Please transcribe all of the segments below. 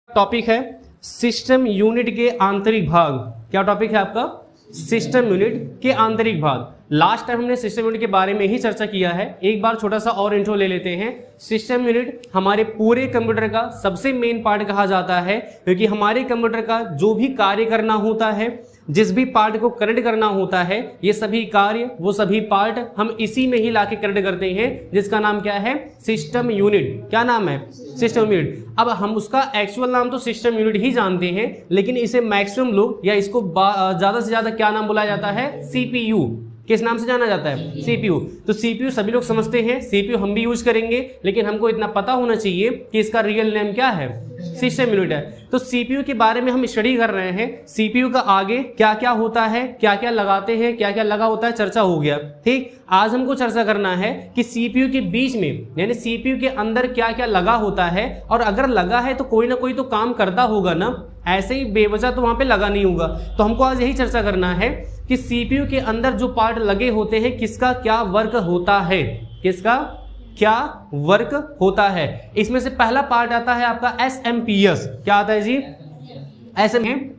Topic है system unit के आंतरिक भाग। क्या टॉपिक है आपका? सिस्टम यूनिट के आंतरिक भाग। लास्ट टाइम हमने सिस्टम यूनिट के बारे में ही चर्चा किया है। एक बार छोटा सा और इंट्रो ले लेते हैं। सिस्टम यूनिट हमारे पूरे कंप्यूटर का सबसे मेन पार्ट कहा जाता है, क्योंकि हमारे कंप्यूटर का जो भी कार्य करना होता है, जिस भी पार्ट को कनेक्ट करना होता है, ये सभी कार्य, वो सभी पार्ट हम इसी में ही लाके कनेक्ट करते हैं, जिसका नाम क्या है? System unit. क्या नाम है? System unit. अब हम उसका एक्चुअल नाम तो सिस्टम यूनिट ही जानते हैं, लेकिन इसे मैक्सिमम लोग या इसको ज्यादा से ज्यादा क्या नाम बुलाया जाता है? सीपीयू। किस नाम से जाना जाता है? सीपीयू। तो सीपीयू सभी लोग समझते हैं, सीपीयू हम भी यूज करेंगे, लेकिन हमको इतना पता होना चाहिए कि इसका रियल नेम क्या है? सिस्टम यूनिट है। तो सीपीयू के बारे में हम स्टडी कर रहे हैं। सीपीयू का आगे क्या क्या होता है, क्या क्या लगाते हैं, क्या क्या लगा होता है, चर्चा हो गया। ठीक, आज हमको चर्चा करना है कि सीपीयू के बीच में यानी सीपीयू के अंदर क्या क्या लगा होता है, और अगर लगा है तो कोई ना कोई तो काम करता होगा ना, ऐसे ही बेवजह तो वहां पे लगा नहीं होगा। तो हमको आज यही चर्चा करना है कि सीपीयू के अंदर जो पार्ट लगे होते हैं, किसका क्या वर्क होता है, किसका क्या वर्क होता है। इसमें से पहला पार्ट आता है आपका एसएमपीएस। क्या आता है जी?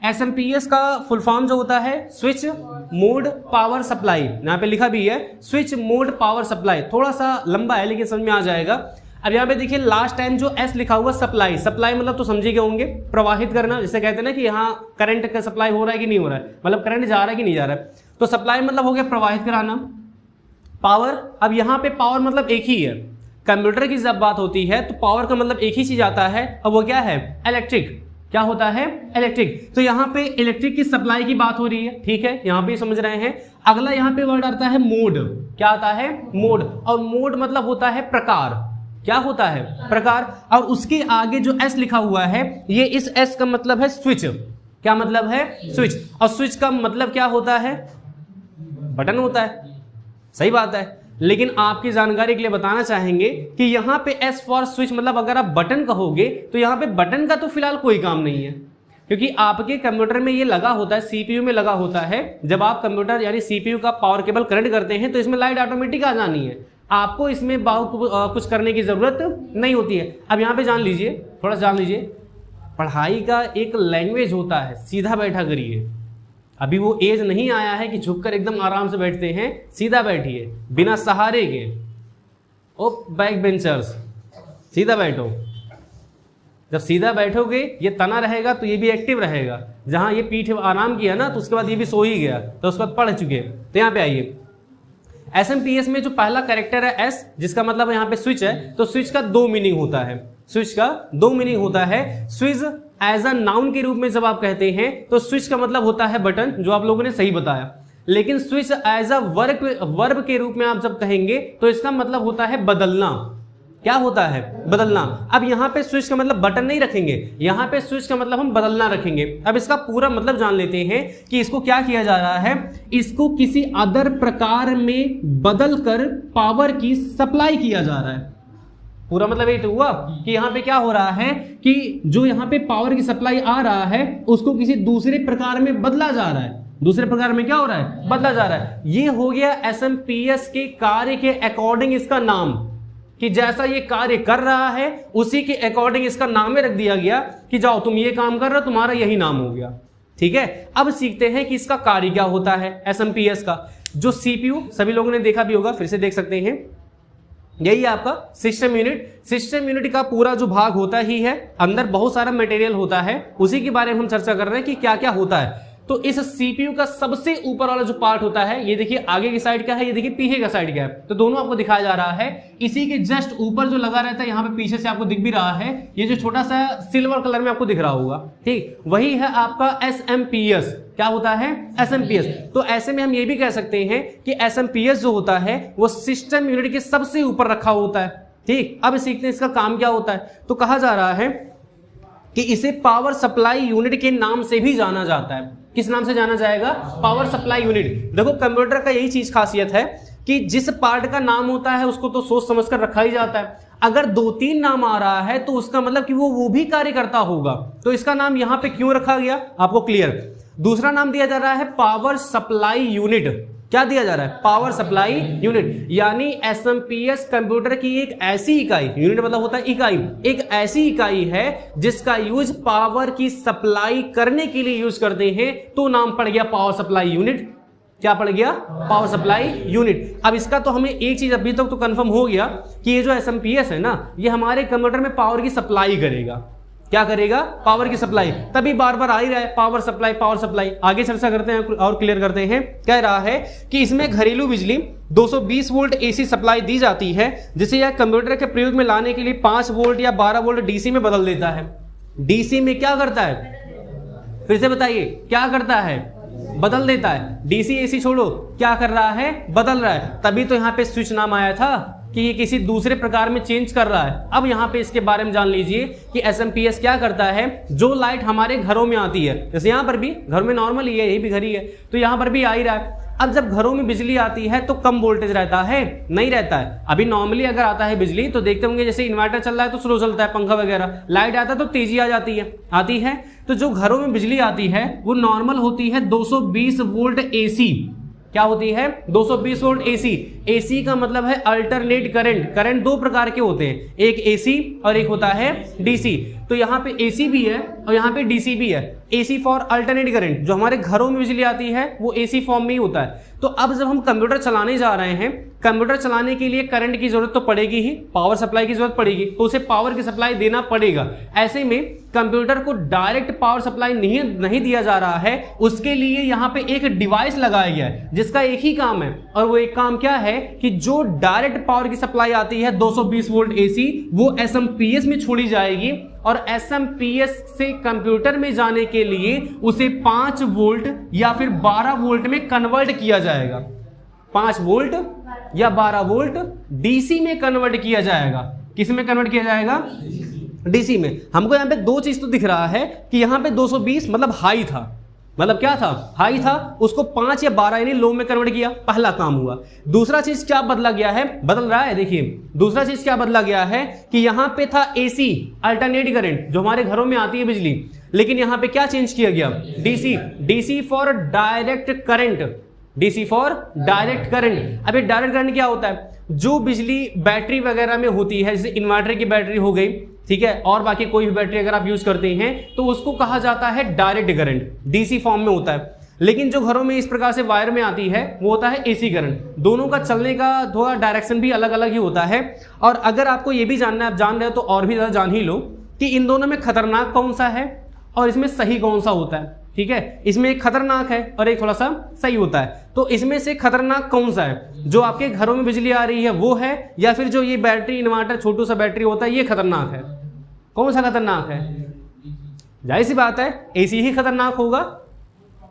एसएमपीएस का फुल फॉर्म जो होता है स्विच मोड पावर सप्लाई। यहाँ पे लिखा भी है स्विच मोड पावर सप्लाई। थोड़ा सा लंबा है लेकिन समझ में आ जाएगा। अब यहाँ पे देखिए लास्ट टाइम जो एस लिखा हुआ सप्लाई, सप्लाई मतलब तो समझे गए होंगे, प्रवाहित करना। जैसे कहते हैं ना कि यहाँ करंट का सप्लाई हो रहा है कि नहीं हो रहा है, मतलब करंट जा रहा है कि नहीं जा रहा है। तो सप्लाई मतलब हो गया प्रवाहित कराना। पावर, अब यहाँ पे पावर मतलब एक ही है। कंप्यूटर की जब बात होती है तो पावर का मतलब एक ही चीज आता है, अब वो क्या है? इलेक्ट्रिक। क्या होता है? इलेक्ट्रिक। तो यहाँ पे इलेक्ट्रिक की सप्लाई की बात हो रही है, ठीक है, यहाँ पे समझ रहे हैं। अगला यहाँ पे वर्ड आता है मोड। क्या आता है? मोड। और मोड मतलब होता है प्रकार। क्या होता है? प्रकार। और उसके आगे जो एस लिखा हुआ है, ये इस एस का मतलब है स्विच। क्या मतलब है? स्विच। और स्विच का मतलब क्या होता है? बटन होता है। सही बात है, लेकिन आपकी जानकारी के लिए बताना चाहेंगे कि यहाँ पे एस फॉर स्विच मतलब अगर आप बटन कहोगे तो यहाँ पे बटन का तो फिलहाल कोई काम नहीं है, क्योंकि आपके कंप्यूटर में ये लगा होता है, सीपीयू में लगा होता है। जब आप कंप्यूटर यानी सीपीयू का पावर केबल कनेक्ट करते हैं तो इसमें लाइट ऑटोमेटिक आ जानी है, आपको इसमें बहुत कुछ करने की जरूरत नहीं होती है। अब यहाँ पे जान लीजिए, थोड़ा जान लीजिए, पढ़ाई का एक लैंग्वेज होता है, सीधा बैठा करिए। अभी वो एज नहीं आया है कि झुककर एकदम आराम से बैठते हैं, सीधा बैठिए बिना सहारे के। ओ बैक बेंचर्स, सीधा बैठो। जब सीधा बैठोगे ये तना रहेगा तो ये भी एक्टिव रहेगा। जहां ये पीठ आराम किया ना तो उसके बाद ये भी सो ही गया, तो उसके बाद पढ़ चुके। तो यहाँ पे आइए, एसएमपीएस में जो पहला कैरेक्टर है एस, जिसका मतलब यहाँ पे स्विच है, तो स्विच का दो मीनिंग होता है। स्विच का दो मीनिंग होता है। स्विच एज अ नाउन के रूप में जब आप कहते हैं तो स्विच का मतलब होता है बटन, जो आप लोगों ने सही बताया। लेकिन स्विच एज अ वर्ब के रूप में आप जब कहेंगे तो इसका मतलब होता है बदलना। क्या होता है? बदलना। अब यहाँ पे स्विच का मतलब बटन नहीं रखेंगे, यहाँ पे स्विच का मतलब हम बदलना रखेंगे। अब इसका पूरा मतलब जान लेते हैं कि इसको क्या किया जा रहा है। इसको किसी अदर प्रकार में बदलकर पावर की सप्लाई किया जा रहा है। पूरा मतलब ये तो हुआ कि यहाँ पे क्या हो रहा है कि जो यहाँ पे पावर की सप्लाई आ रहा है उसको किसी दूसरे प्रकार में बदला जा रहा है। दूसरे प्रकार में क्या हो रहा है? बदला जा रहा है। ये हो गया एसएमपीएस के कार्य के अकॉर्डिंग इसका नाम, कि जैसा ये कार्य कर रहा है उसी के अकॉर्डिंग इसका नाम में रख दिया गया कि जाओ तुम ये काम कर रहे हो, तुम्हारा यही नाम हो गया। ठीक है, अब सीखते हैं कि इसका कार्य क्या होता है एसएमपीएस का। जो सीपीयू सभी लोगों ने देखा भी होगा, फिर से देख सकते हैं, यही आपका सिस्टम यूनिट। सिस्टम यूनिट का पूरा जो भाग होता ही है, अंदर बहुत सारा मटेरियल होता है, उसी के बारे में हम चर्चा कर रहे हैं कि क्या क्या होता है। तो इस सीपीयू का सबसे ऊपर वाला जो पार्ट होता है, ये देखिए आगे की साइड क्या है, ये देखिए पीछे का साइड क्या है, तो दोनों आपको दिखाया जा रहा है। इसी के जस्ट ऊपर जो लगा रहता है, यहाँ पे पीछे से आपको दिख भी रहा है, ये जो छोटा सा सिल्वर कलर में आपको दिख रहा होगा, ठीक, वही है आपका एसएमपीएस। क्या होता है? एसएमपीएस। तो ऐसे में हम ये भी कह सकते हैं कि एसएमपीएस जो होता है वो सिस्टम यूनिट के सबसे ऊपर रखा होता है। ठीक, अब सीखते हैं इसका काम क्या होता है। तो कहा जा रहा है कि इसे पावर सप्लाई यूनिट के नाम से भी जाना जाता है। किस नाम से जाना जाएगा? Power supply unit. देखो कंप्यूटर का यही चीज खासियत है कि जिस पार्ट का नाम होता है उसको तो सोच समझ कर रखा ही जाता है। अगर दो तीन नाम आ रहा है तो उसका मतलब कि वो भी कार्य करता होगा, तो इसका नाम यहां पे क्यों रखा गया आपको क्लियर। दूसरा नाम दिया जा रहा है पावर सप्लाई यूनिट। क्या दिया जा रहा है? Power supply unit. यानी एसएमपीएस कंप्यूटर की एक ऐसी इकाई, यूनिट मतलब होता है इकाई, एक ऐसी इकाई है जिसका यूज पावर की सप्लाई करने के लिए यूज करते हैं, तो नाम पड़ गया पावर सप्लाई यूनिट। क्या पड़ गया? Power supply unit. अब इसका तो हमें एक चीज अभी तक तो कंफर्म हो गया कि ये जो एसएमपीएस है ना, ये हमारे कंप्यूटर में पावर की सप्लाई करेगा। क्या करेगा? पावर की सप्लाई। तभी बार बार आ ही रहा है पावर सप्लाई, पावर सप्लाई। आगे चर्चा करते हैं और क्लियर करते हैं। कह रहा है कि इसमें घरेलू बिजली 220 वोल्ट एसी सप्लाई दी जाती है, जिसे यह कंप्यूटर के प्रयोग में लाने के लिए 5 वोल्ट या 12 वोल्ट डीसी में बदल देता है। डीसी में क्या करता है? फिर से बताइए, क्या करता है? बदल देता है। डीसी एसी छोड़ो, क्या कर रहा है? बदल रहा है। तभी तो यहां पे स्विच नाम आया था कि ये किसी दूसरे प्रकार में चेंज कर रहा है। अब यहां पे इसके बारे में जान लीजिए कि एसएमपीएस क्या करता है। जो लाइट हमारे घरों में आती है, जैसे यहां पर भी घर में नॉर्मल ही है, यही भी घर ही है, तो यहां पर भी आ ही रहा है। अब जब घरों में बिजली आती है तो कम वोल्टेज रहता है? नहीं रहता है। अभी नॉर्मली अगर आता है बिजली तो देखते होंगे जैसे इन्वर्टर चल रहा है तो स्लो चलता है, पंखा वगैरह, लाइट आता है तो तेजी आ जाती है, आती है। तो जो घरों में बिजली आती है वो नॉर्मल होती है 220 वोल्ट एसी। क्या होती है? 220 वोल्ट एसी। एसी का मतलब है अल्टरनेट करंट। करंट दो प्रकार के होते हैं, एक एसी और एक होता है डीसी। तो यहाँ पे एसी भी है और यहाँ पे डीसी भी है। एसी फॉर अल्टरनेट करंट, जो हमारे घरों में बिजली आती है वो एसी फॉर्म में ही होता है। तो अब जब हम कंप्यूटर चलाने जा रहे हैं, कंप्यूटर चलाने के लिए करंट की जरूरत तो पड़ेगी ही, पावर सप्लाई की जरूरत पड़ेगी, तो उसे पावर की सप्लाई देना पड़ेगा। ऐसे में कंप्यूटर को डायरेक्ट पावर सप्लाई नहीं दिया जा रहा है, उसके लिए यहाँ पे एक डिवाइस लगाया गया है जिसका एक ही काम है, और वो एक काम क्या है कि जो डायरेक्ट पावर की सप्लाई आती है 220 वोल्ट एसी, वो एसएमपीएस में छोड़ी जाएगी, और एसएमपीएस से कंप्यूटर में जाने के लिए उसे 5 वोल्ट या फिर 12 वोल्ट में कन्वर्ट किया जाएगा। 5 वोल्ट या 12 वोल्ट डीसी में कन्वर्ट किया जाएगा। किस में कन्वर्ट किया जाएगा? डीसी में। हमको यहां पे दो चीज तो दिख रहा है कि यहां पे 220 मतलब हाई था, मतलब क्या था? हाई था, उसको 5 या 12 यानी लो में कन्वर्ट किया, पहला काम हुआ। दूसरा चीज क्या बदला गया है? बदल रहा है, देखिए दूसरा चीज क्या बदला गया है कि यहां पे था एसी अल्टरनेट करंट, जो हमारे घरों में आती है बिजली, लेकिन यहां पे क्या चेंज किया गया? DC. DC for direct current. DC for direct current. अब ये डायरेक्ट करंट क्या होता है? जो बिजली बैटरी वगैरह में होती है, जैसे इन्वर्टर की बैटरी हो गई, ठीक है, और बाकी कोई भी बैटरी अगर आप यूज करते हैं तो उसको कहा जाता है डायरेक्ट करंट, डीसी फॉर्म में होता है। लेकिन जो घरों में इस प्रकार से वायर में आती है वो होता है एसी करंट। दोनों का चलने का थोड़ा डायरेक्शन भी अलग अलग ही होता है। और अगर आपको ये भी जानना है, आप जान रहे हो तो और भी ज्यादा जान ही लो कि इन दोनों में खतरनाक कौन सा है और इसमें सही कौन सा होता है। ठीक है, इसमें एक खतरनाक है और एक थोड़ा सा सही होता है। तो इसमें से खतरनाक कौन सा है? जो आपके घरों में बिजली आ रही है वो है, या फिर जो ये बैटरी इन्वर्टर छोटू सा बैटरी होता है ये खतरनाक है? कौन सा खतरनाक है? जाहिर सी बात है एसी ही खतरनाक होगा,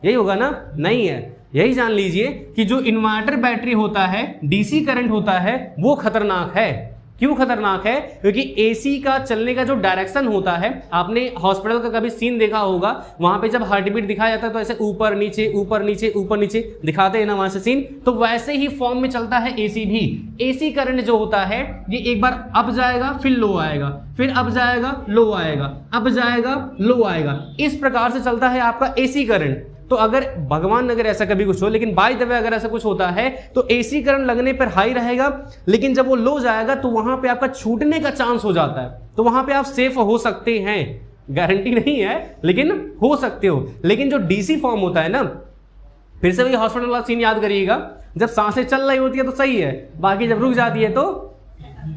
यही होगा ना? नहीं है, यही जान लीजिए कि जो इन्वर्टर बैटरी होता है, डीसी करंट होता है, वो खतरनाक है। क्यों खतरनाक है? क्योंकि एसी का चलने का जो डायरेक्शन होता है, आपने हॉस्पिटल का कभी सीन देखा होगा, वहां पे जब हार्ट बीट दिखाया जाता है तो ऐसे ऊपर नीचे ऊपर नीचे ऊपर नीचे दिखाते हैं ना वहां से सीन, तो वैसे ही फॉर्म में चलता है एसी भी। एसी करंट जो होता है ये एक बार अप जाएगा फिर लो आएगा, फिर अप जाएगा लो आएगा, अप जाएगा लो आएगा, इस प्रकार से चलता है आपका एसी करंट। तो अगर भगवान अगर ऐसा कभी कुछ हो, लेकिन बाय द वे अगर ऐसा कुछ होता है तो एसी करंट लगने पर हाई रहेगा, लेकिन जब वो लो जाएगा तो वहां पे आपका छूटने का चांस हो जाता है, तो वहां पे आप सेफ हो सकते हैं। गारंटी नहीं है लेकिन हो सकते हो। लेकिन जो डीसी फॉर्म होता है ना, फिर से वही हॉस्पिटल वाला सीन याद करिएगा, जब सांसें चल रही होती है तो सही है, बाकी जब रुक जाती है तो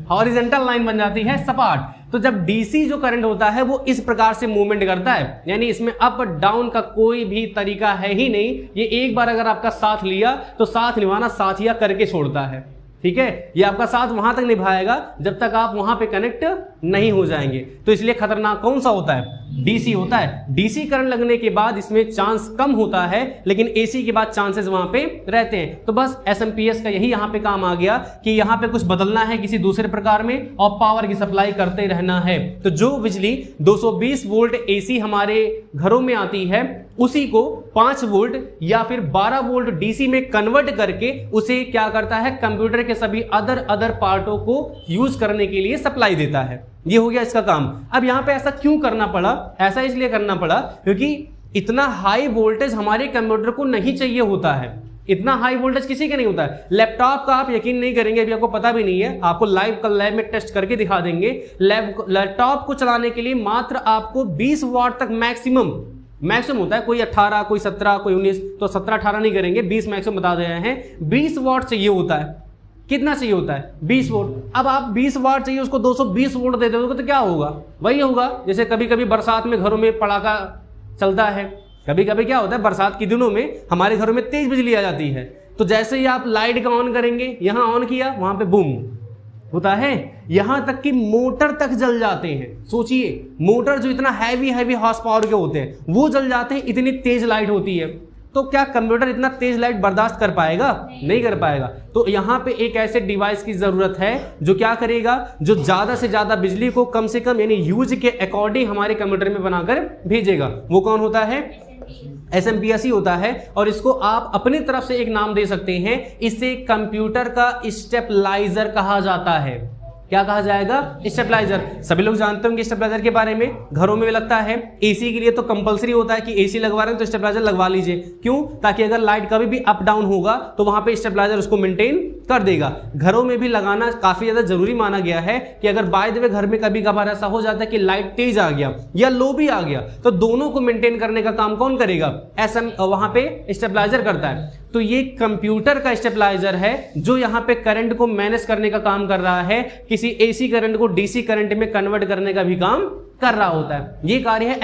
हॉरिजॉन्टल लाइन बन जाती है, सपाट। तो जब डीसी जो करंट होता है वो इस प्रकार से मूवमेंट करता है, यानी इसमें अप डाउन का कोई भी तरीका है ही नहीं। ये एक बार अगर आपका साथ लिया तो साथ निभाना साथिया करके छोड़ता है। ठीक है, ये आपका साथ वहां तक निभाएगा जब तक आप वहां पे कनेक्ट नहीं हो जाएंगे। तो इसलिए खतरनाक कौन सा होता है? डीसी होता है। डीसी करंट लगने के बाद इसमें चांस कम होता है, लेकिन एसी के बाद चांसेस वहां पे रहते हैं। तो बस एसएमपीएस का यही यहां पे काम आ गया कि यहां पे कुछ बदलना है किसी दूसरे प्रकार में और पावर की सप्लाई करते रहना है। तो जो बिजली 220 वोल्ट एसी हमारे घरों में आती है उसी को 5 वोल्ट या फिर 12 वोल्ट डीसी में कन्वर्ट करके उसे क्या करता है? कंप्यूटर के सभी अदर पार्टों को यूज करने के लिए सप्लाई देता है। ये हो गया इसका काम। अब यहां पे ऐसा क्यों करना पड़ा? ऐसा इसलिए करना पड़ा क्योंकि इतना हाई वोल्टेज हमारे कंप्यूटर को नहीं चाहिए होता है। इतना हाई वोल्टेज किसी का नहीं होता है। लैपटॉप का आप यकीन नहीं करेंगे, अभी आपको पता भी नहीं है, आपको लाइव कल लैब में टेस्ट करके दिखा देंगे। लैपटॉप को चलाने के लिए मात्र आपको 20 वाट तक मैक्सिमम होता है, कोई 18, कोई 17, कोई 19, तो 17-18 नहीं करेंगे, 20 मैक्सिमम बता दे रहे हैं। 20 वाट चाहिए होता है। कितना चाहिए होता है? 20 वोल्ट। अब आप 20 वाट चाहिए, उसको 220 वोल्ट दे दोगे तो क्या होगा? वही होगा जैसे कभी कभी बरसात में घरों में पटाखा चलता है, कभी कभी क्या होता है बरसात के दिनों में हमारे घरों में तेज बिजली आ जाती है, तो जैसे ही आप लाइट का ऑन करेंगे, यहां ऑन किया वहां पे बूम होता है, यहां तक कि मोटर तक जल जाते हैं। सोचिए, मोटर जो इतना हैवी हॉर्स पावर के होते हैं वो जल जाते हैं, इतनी तेज लाइट होती है। तो क्या कंप्यूटर इतना तेज लाइट बर्दाश्त कर पाएगा? नहीं कर पाएगा। तो यहां पे एक ऐसे डिवाइस की जरूरत है जो क्या करेगा, जो ज्यादा से ज्यादा बिजली को कम से कम यानी यूज के अकॉर्डिंग हमारे कंप्यूटर में बनाकर भेजेगा। वो कौन होता है? SMPS होता है। और इसको आप अपनी तरफ से एक नाम दे सकते हैं, इसे कंप्यूटर का स्टेबलाइजर कहा जाता है। क्या कहा जाएगा? स्टेबलाइजर। सभी लोग जानते होंगे स्टेबलाइजर के बारे में, घरों में लगता है। एसी के लिए तो कंपलसरी होता है कि एसी लगवा रहे हैं तो स्टेबलाइजर लगवा लीजिए। क्यों? ताकि अगर लाइट कभी भी अप डाउन होगा तो वहां पे स्टेबलाइजर उसको मेंटेन कर देगा। घरों में भी लगाना काफी ज्यादा जरूरी माना गया है कि अगर बाय द वे घर में कभी कभार ऐसा हो जाता है कि लाइट तेज आ गया या लो भी आ गया, तो दोनों को मेंटेन करने का काम कौन करेगा? वहां पे स्टेबलाइजर करता है। तो ये कंप्यूटर का स्टेबलाइजर है जो यहां पे करंट को मैनेज करने का काम कर रहा है, किसी एसी करंट को डीसी करंट में कन्वर्ट करने का भी काम कर रहा होता है। ये कार्य है